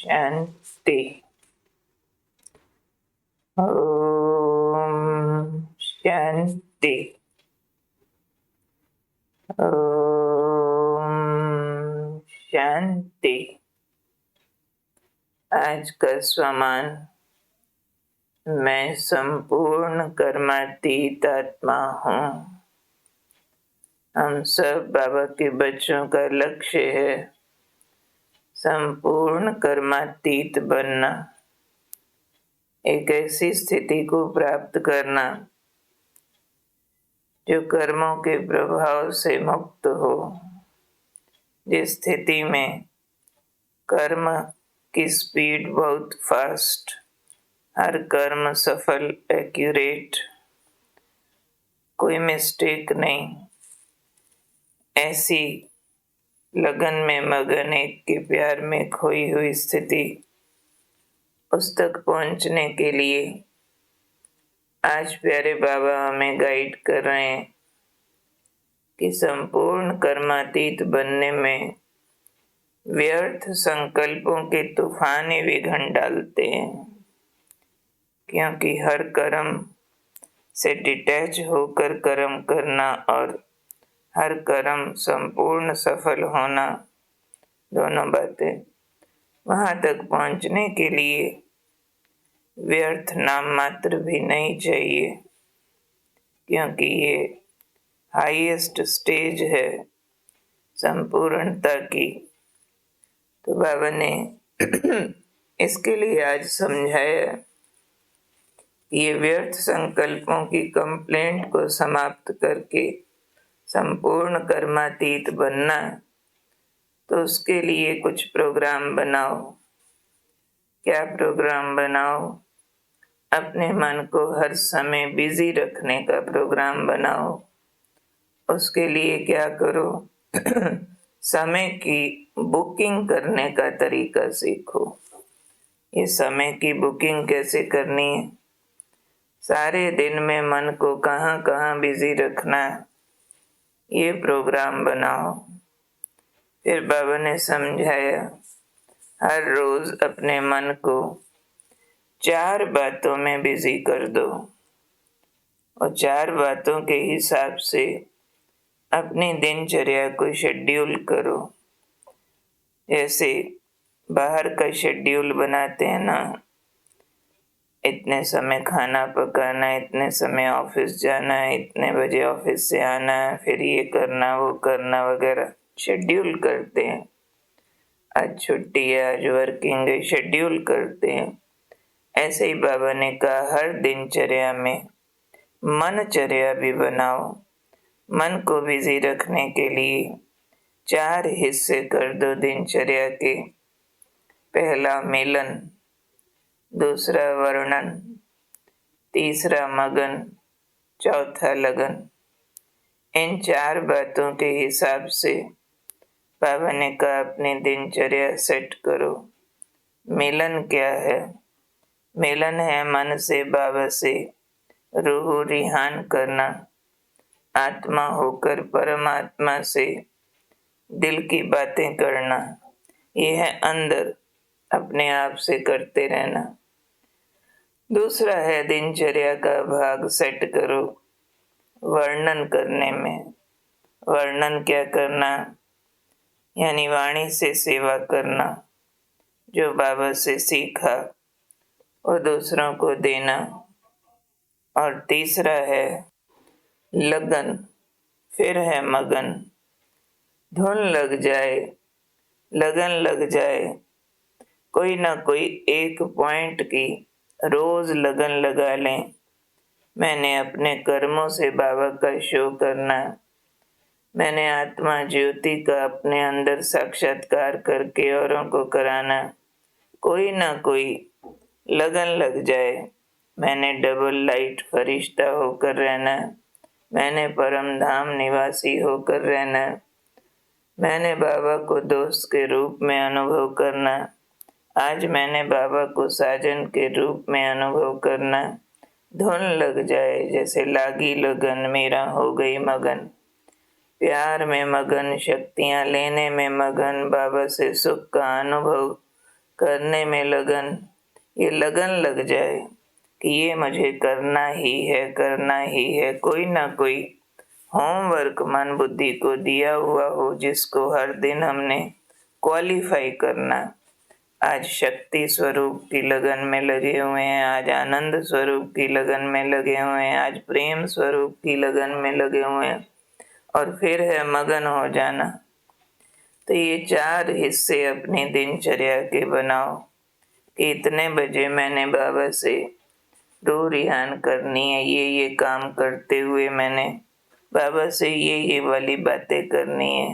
शांति। ओम शांति। ओम शांति। आज का स्वमान, मैं संपूर्ण कर्मातीत आत्मा हूँ। हम सब बाबा के बच्चों का लक्ष्य है संपूर्ण कर्मातीत बनना, एक ऐसी स्थिति को प्राप्त करना जो कर्मों के प्रभाव से मुक्त हो, जिस स्थिति में कर्म की स्पीड बहुत फास्ट, हर कर्म सफल, एक्यूरेट, कोई मिस्टेक नहीं, ऐसी लगन में मगन, एक के प्यार में खोई हुई स्थिति, उस तक पहुंचने के लिए आज प्यारे बाबा हमें गाइड कर रहे हैं कि संपूर्ण कर्मातीत बनने में व्यर्थ संकल्पों के तूफान ही विघन डालते हैं, क्योंकि हर कर्म से डिटैच होकर कर्म करना और हर कर्म संपूर्ण सफल होना, दोनों बातें, वहां तक पहुंचने के लिए व्यर्थ नाम मात्र भी नहीं चाहिए, क्योंकि ये हाईएस्ट स्टेज है संपूर्णता की। तो बाबा ने इसके लिए आज समझाया कि ये व्यर्थ संकल्पों की कंप्लेंट को समाप्त करके संपूर्ण कर्मातीत बनना, तो उसके लिए कुछ प्रोग्राम बनाओ। क्या प्रोग्राम बनाओ? अपने मन को हर समय बिजी रखने का प्रोग्राम बनाओ। उसके लिए क्या करो? समय की बुकिंग करने का तरीका सीखो। ये समय की बुकिंग कैसे करनी है? सारे दिन में मन को कहाँ कहाँ बिजी रखना है, ये प्रोग्राम बनाओ। फिर बाबा ने समझाया, हर रोज अपने मन को 4 बातों में बिजी कर दो और 4 बातों के हिसाब से अपनी दिनचर्या को शेड्यूल करो। जैसे बाहर का शेड्यूल बनाते हैं ना, इतने समय खाना पकाना, इतने समय ऑफिस जाना है, इतने बजे ऑफिस से आना है, फिर ये करना वो करना वगैरह शेड्यूल करते हैं। आज छुट्टी है, आज वर्किंग है, शेड्यूल करते हैं। ऐसे ही बाबा ने कहा, हर दिनचर्या में मनचर्या भी बनाओ। मन को बिजी रखने के लिए 4 हिस्से कर दो दिनचर्या के। पहला मिलन, दूसरा वर्णन, तीसरा मगन, चौथा लगन। इन 4 बातों के हिसाब से बाबा ने कहा अपनी दिनचर्या सेट करो। मिलन क्या है? मिलन है मन से बाबा से रूह रिहान करना, आत्मा होकर परमात्मा से दिल की बातें करना। ये है अंदर अपने आप से करते रहना। दूसरा है दिनचर्या का भाग सेट करो वर्णन करने में। वर्णन क्या करना? यानी वाणी से सेवा करना, जो बाबा से सीखा और दूसरों को देना। और तीसरा है लगन, फिर है मगन। धुन लग जाए, लगन लग जाए, कोई ना कोई एक पॉइंट की रोज लगन लगा लें। मैंने अपने कर्मों से बाबा का शो करना, मैंने आत्मा ज्योति का अपने अंदर साक्षात्कार करके औरों को कराना। कोई ना कोई लगन लग जाए। मैंने डबल लाइट फरिश्ता होकर रहना, मैंने परम धाम निवासी होकर रहना, मैंने बाबा को दोस्त के रूप में अनुभव करना। आज मैंने बाबा को साजन के रूप में अनुभव करना। धुन लग जाए, जैसे लागी लगन, मेरा हो गई मगन। प्यार में मगन, शक्तियां लेने में मगन, बाबा से सुख का अनुभव करने में लगन, ये लगन लग जाए कि ये मुझे करना ही है। कोई ना कोई होमवर्क मन बुद्धि को दिया हुआ हो जिसको हर दिन हमने क्वालिफाई करना। आज शक्ति स्वरूप की लगन में लगे हुए हैं, आज आनंद स्वरूप की लगन में लगे हुए हैं, आज प्रेम स्वरूप की लगन में लगे हुए हैं, और फिर है मगन हो जाना। तो ये 4 हिस्से अपनी दिनचर्या के बनाओ कि इतने बजे मैंने बाबा से रो रिहान करनी है, ये काम करते हुए मैंने बाबा से ये वाली बातें करनी है,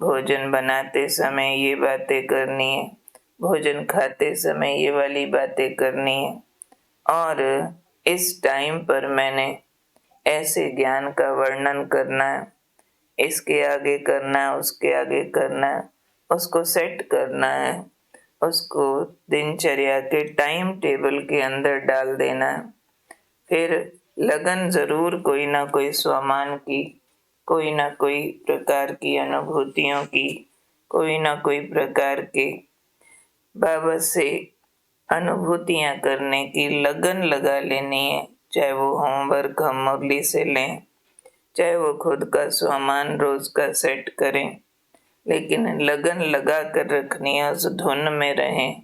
भोजन बनाते समय ये बातें करनी है, भोजन खाते समय ये वाली बातें करनी है, और इस टाइम पर मैंने ऐसे ज्ञान का वर्णन करना है, इसके आगे करना है, उसके आगे करना है, उसको सेट करना है, उसको दिनचर्या के टाइम टेबल के अंदर डाल देना है। फिर लगन जरूर कोई ना कोई स्वमान की, कोई ना कोई प्रकार की अनुभूतियों की, कोई ना कोई प्रकार के बाबा से अनुभूतियां करने की लगन लगा लेनी है। चाहे वो होमवर्क हम मुरली से लें, चाहे वो खुद का सामान रोज का सेट करें, लेकिन लगन लगा कर रखनी है, उस धुन में रहें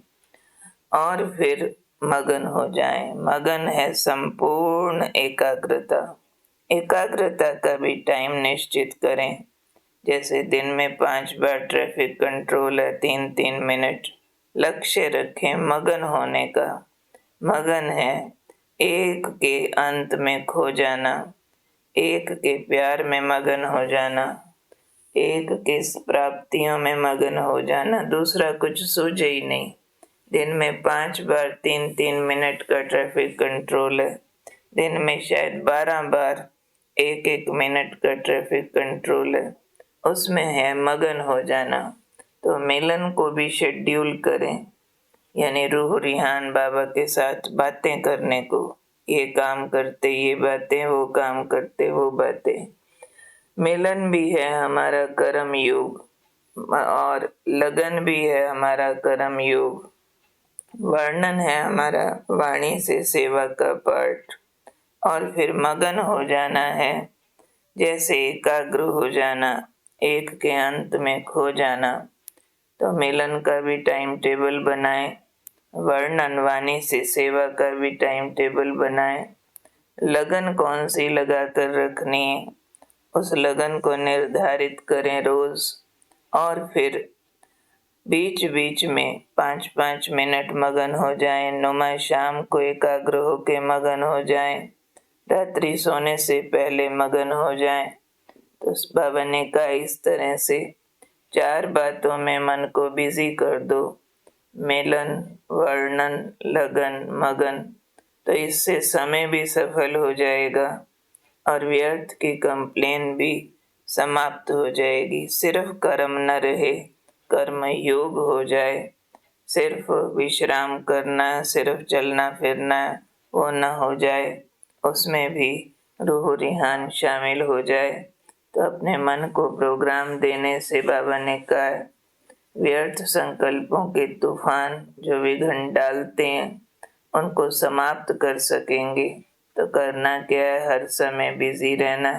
और फिर मगन हो जाएं। मगन है संपूर्ण एकाग्रता। एकाग्रता का भी टाइम निश्चित करें। जैसे दिन में 5 बार ट्रैफिक कंट्रोल है, 3-3 मिनट लक्ष्य रखें मगन होने का। मगन है एक के अंत में खो जाना, एक के प्यार में मगन हो जाना, एक के प्राप्तियों में मगन हो जाना, दूसरा कुछ सूझे ही नहीं। दिन में 5 बार 3-3 मिनट का ट्रैफिक कंट्रोल है, दिन में शायद 12 बार 1-1 मिनट का ट्रैफिक कंट्रोल है, उसमें है मगन हो जाना। तो मिलन को भी शेड्यूल करें, यानी रूह रिहान बाबा के साथ बातें करने को, ये काम करते ये बातें, वो काम करते वो बातें। मिलन भी है हमारा कर्म योग और लगन भी है हमारा कर्म योग। वर्णन है हमारा वाणी से सेवा का पाठ, और फिर मगन हो जाना है, जैसे एकाग्र हो जाना, एक के अंत में खो जाना। तो मिलन का भी टाइम टेबल बनाए, वर्णन वाणी से सेवा का भी टाइम टेबल बनाए। लगन कौन सी लगा कर रखनी है, उस लगन को निर्धारित करें रोज, और फिर बीच बीच में 5-5 मिनट मगन हो जाएं। नुमा शाम को एकाग्र होके मगन हो जाएं, रात्रि सोने से पहले मगन हो जाएं। तो बाबा ने कहा इस तरह से 4 बातों में मन को बिजी कर दो, मिलन, वर्णन, लगन, मगन। तो इससे समय भी सफल हो जाएगा और व्यर्थ की कंप्लेन भी समाप्त हो जाएगी। सिर्फ कर्म न रहे, कर्म योग हो जाए। सिर्फ विश्राम करना, सिर्फ चलना फिरना वो न हो जाए, उसमें भी रूह रिहान शामिल हो जाए। तो अपने मन को प्रोग्राम देने से बाबा ने कहा व्यर्थ संकल्पों के तूफान जो विघ्न डालते हैं उनको समाप्त कर सकेंगे। तो करना क्या है, हर समय बिजी रहना,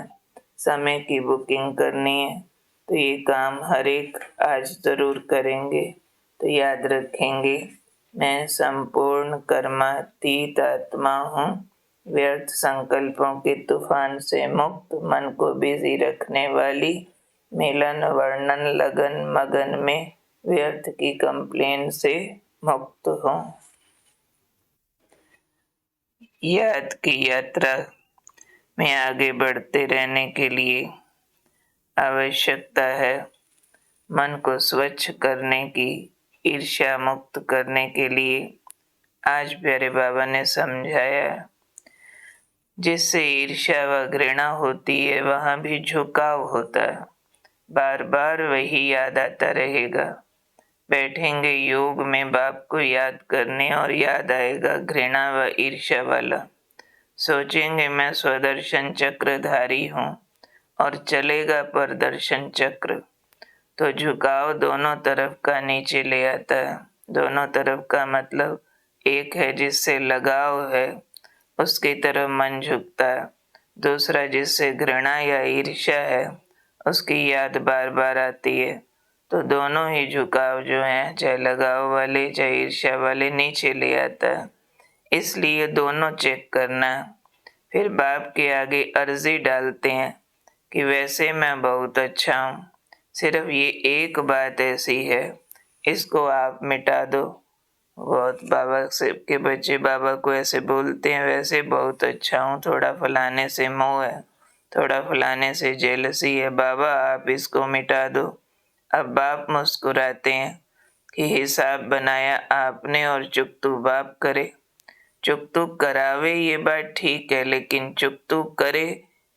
समय की बुकिंग करनी है। तो ये काम हर एक आज जरूर करेंगे। तो याद रखेंगे मैं संपूर्ण कर्मातीत आत्मा हूँ, व्यर्थ संकल्पों के तूफान से मुक्त, मन को बिजी रखने वाली, मिलन, वर्णन, लगन, मगन में व्यर्थ की कंप्लेन से मुक्त हूँ। याद की यात्रा में आगे बढ़ते रहने के लिए आवश्यकता है मन को स्वच्छ करने की, ईर्ष्या मुक्त करने के लिए आज प्यारे बाबा ने समझाया जिससे ईर्ष्या व घृणा होती है वहां भी झुकाव होता है। बार बार वही याद आता रहेगा। बैठेंगे योग में बाप को याद करने और याद आएगा घृणा व ईर्ष्या वाला। सोचेंगे मैं स्वदर्शन चक्रधारी हूँ और चलेगा प्रदर्शन चक्र, तो झुकाव दोनों तरफ का नीचे ले आता है। दोनों तरफ का मतलब एक है जिससे लगाव है, उसकी तरफ मन झुकता है। दूसरा जिससे घृणा या ईर्ष्या है, उसकी याद बार बार आती है। तो दोनों ही झुकाव जो हैं, चाहे लगाव वाले चाहे ईर्ष्या वाले, नीचे ले आता है। इसलिए दोनों चेक करना। फिर बाप के आगे अर्जी डालते हैं कि वैसे मैं बहुत अच्छा हूँ, सिर्फ ये एक बात ऐसी है, इसको आप मिटा दो। बहुत बाबा से के बच्चे बाबा को ऐसे बोलते हैं, वैसे बहुत अच्छा हूँ, थोड़ा फलाने से मोह है, थोड़ा फलाने से जेलसी है, बाबा आप इसको मिटा दो। अब बाप मुस्कुराते हैं कि हिसाब बनाया आपने और चुकतू बाप करे। चुकतू करावे ये बात ठीक है, लेकिन चुकतू करे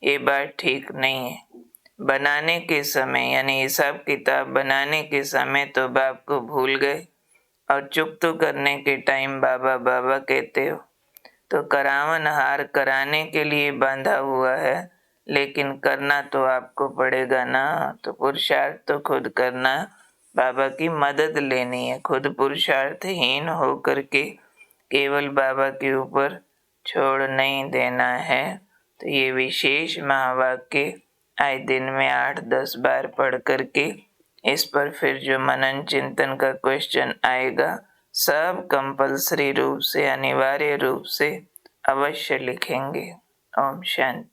ये बात ठीक नहीं है। बनाने के समय यानी हिसाब किताब बनाने के समय तो बाप को भूल गए और चुकतू करने के टाइम बाबा बाबा कहते हो। तो करावन हार कराने के लिए बांधा हुआ है, लेकिन करना तो आपको पड़ेगा ना। तो पुरुषार्थ तो खुद करना, बाबा की मदद लेनी है। खुद पुरुषार्थहीन होकर के केवल बाबा के ऊपर छोड़ नहीं देना है। तो ये विशेष महावाक्य आए दिन में 8-10 बार पढ़ करके इस पर फिर जो मनन चिंतन का क्वेश्चन आएगा, सब कंपल्सरी रूप से, अनिवार्य रूप से अवश्य लिखेंगे। ओम शांति।